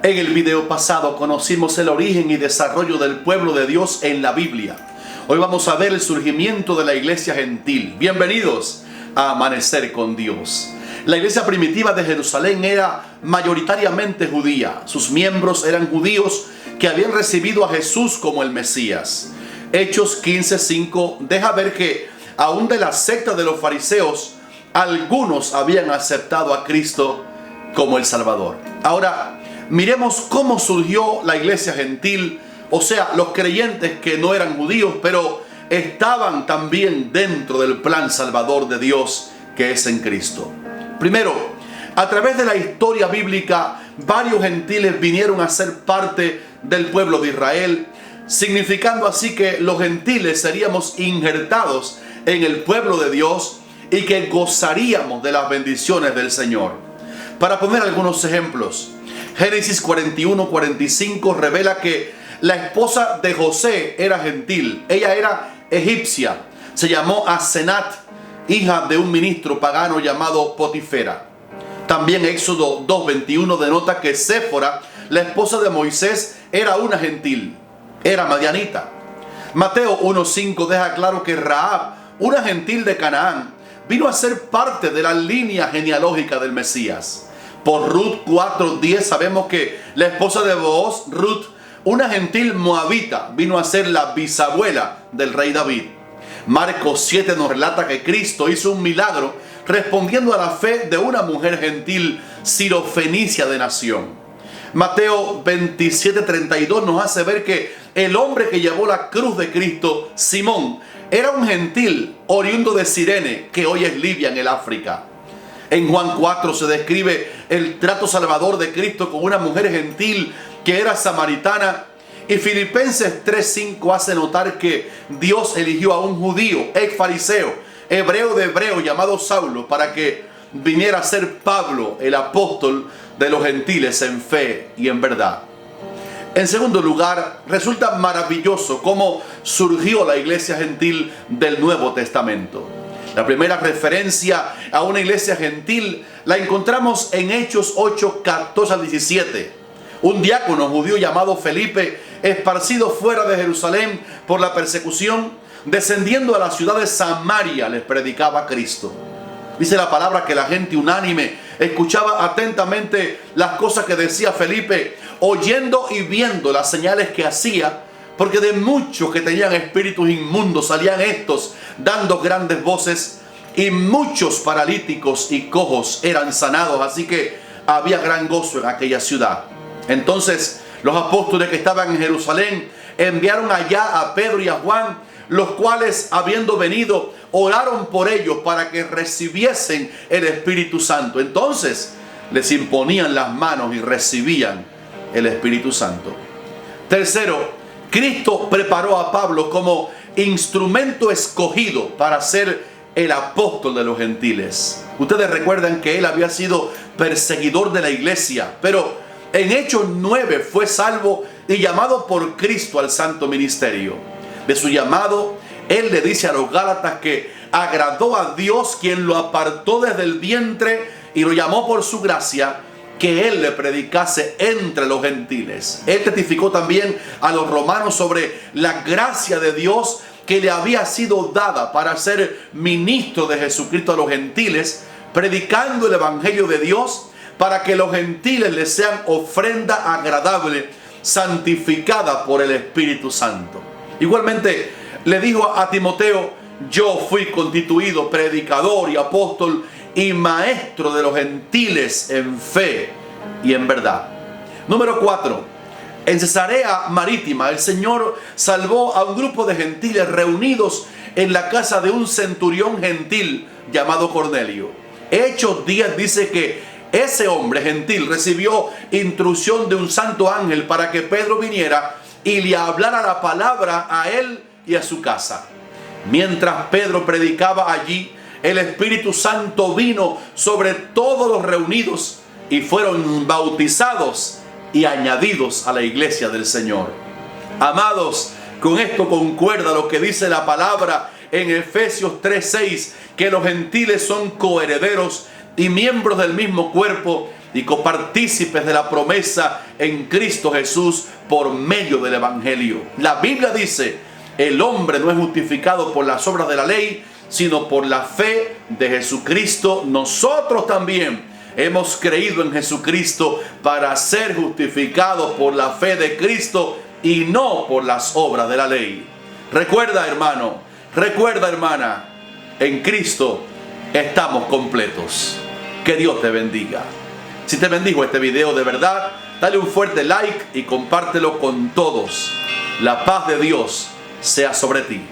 En el video pasado conocimos el origen y desarrollo del pueblo de Dios en la Biblia. Hoy vamos a ver el surgimiento de la iglesia gentil. Bienvenidos a Amanecer con Dios. La iglesia primitiva de Jerusalén era mayoritariamente judía. Sus miembros eran judíos que habían recibido a Jesús como el Mesías. Hechos 15:5 deja ver que aún de la secta de los fariseos, algunos habían aceptado a Cristo como el Salvador. Ahora, miremos cómo surgió la iglesia gentil, o sea, los creyentes que no eran judíos, pero estaban también dentro del plan salvador de Dios que es en Cristo. Primero, a través de la historia bíblica, varios gentiles vinieron a ser parte del pueblo de Israel, significando así que los gentiles seríamos injertados en el pueblo de Dios y que gozaríamos de las bendiciones del Señor. Para poner algunos ejemplos, Génesis 41:45 revela que la esposa de José era gentil. Ella era egipcia. Se llamó Asenat, hija de un ministro pagano llamado Potifera. También Éxodo 2:21 denota que Séfora, la esposa de Moisés, era una gentil. Era madianita. Mateo 1:5 deja claro que Rahab, una gentil de Canaán, vino a ser parte de la línea genealógica del Mesías. Por Ruth 4:10 sabemos que la esposa de Booz, Ruth, una gentil moabita, vino a ser la bisabuela del rey David. Marcos 7 nos relata que Cristo hizo un milagro respondiendo a la fe de una mujer gentil sirofenicia de nación. Mateo 27:32 nos hace ver que el hombre que llevó la cruz de Cristo, Simón, era un gentil oriundo de Cirene, que hoy es Libia en el África. En Juan 4 se describe el trato salvador de Cristo con una mujer gentil que era samaritana. Y Filipenses 3:5 hace notar que Dios eligió a un judío, ex fariseo, hebreo de hebreo llamado Saulo, para que viniera a ser Pablo, el apóstol de los gentiles en fe y en verdad. En segundo lugar, resulta maravilloso cómo surgió la iglesia gentil del Nuevo Testamento. La primera referencia a una iglesia gentil la encontramos en Hechos 8:14-17. Un diácono judío llamado Felipe, esparcido fuera de Jerusalén por la persecución, descendiendo a la ciudad de Samaria, les predicaba a Cristo. Dice la palabra que la gente unánime escuchaba atentamente las cosas que decía Felipe, oyendo y viendo las señales que hacía, porque de muchos que tenían espíritus inmundos salían estos dando grandes voces, y muchos paralíticos y cojos eran sanados, así que había gran gozo en aquella ciudad. Entonces los apóstoles que estaban en Jerusalén enviaron allá a Pedro y a Juan, los cuales, habiendo venido, oraron por ellos para que recibiesen el Espíritu Santo. Entonces les imponían las manos y recibían el Espíritu Santo. Tercero, Cristo preparó a Pablo como instrumento escogido para ser el apóstol de los gentiles. Ustedes recuerdan que él había sido perseguidor de la iglesia, pero en Hechos 9 fue salvo y llamado por Cristo al santo ministerio. De su llamado, él le dice a los Gálatas que agradó a Dios, quien lo apartó desde el vientre y lo llamó por su gracia, que él le predicase entre los gentiles. Él testificó también a los romanos sobre la gracia de Dios que le había sido dada para ser ministro de Jesucristo a los gentiles, predicando el evangelio de Dios para que los gentiles les sean ofrenda agradable, santificada por el Espíritu Santo. Igualmente le dijo a Timoteo: yo fui constituido predicador y apóstol y maestro de los gentiles en fe y en verdad. Número 4. En Cesarea Marítima el Señor salvó a un grupo de gentiles reunidos en la casa de un centurión gentil llamado Cornelio. Hechos 10 dice que ese hombre gentil recibió instrucción de un santo ángel para que Pedro viniera y le hablara la palabra a él y a su casa. Mientras Pedro predicaba allí, el Espíritu Santo vino sobre todos los reunidos y fueron bautizados y añadidos a la iglesia del Señor. Amados, con esto concuerda lo que dice la palabra en Efesios 3:6, que los gentiles son coherederos y miembros del mismo cuerpo y copartícipes de la promesa en Cristo Jesús por medio del Evangelio. La Biblia dice: el hombre no es justificado por las obras de la ley, sino por la fe de Jesucristo. Nosotros también hemos creído en Jesucristo para ser justificados por la fe de Cristo y no por las obras de la ley. Recuerda, hermano, recuerda, hermana, en Cristo estamos completos. Que Dios te bendiga. Si te bendijo este video de verdad, dale un fuerte like y compártelo con todos. La paz de Dios sea sobre ti.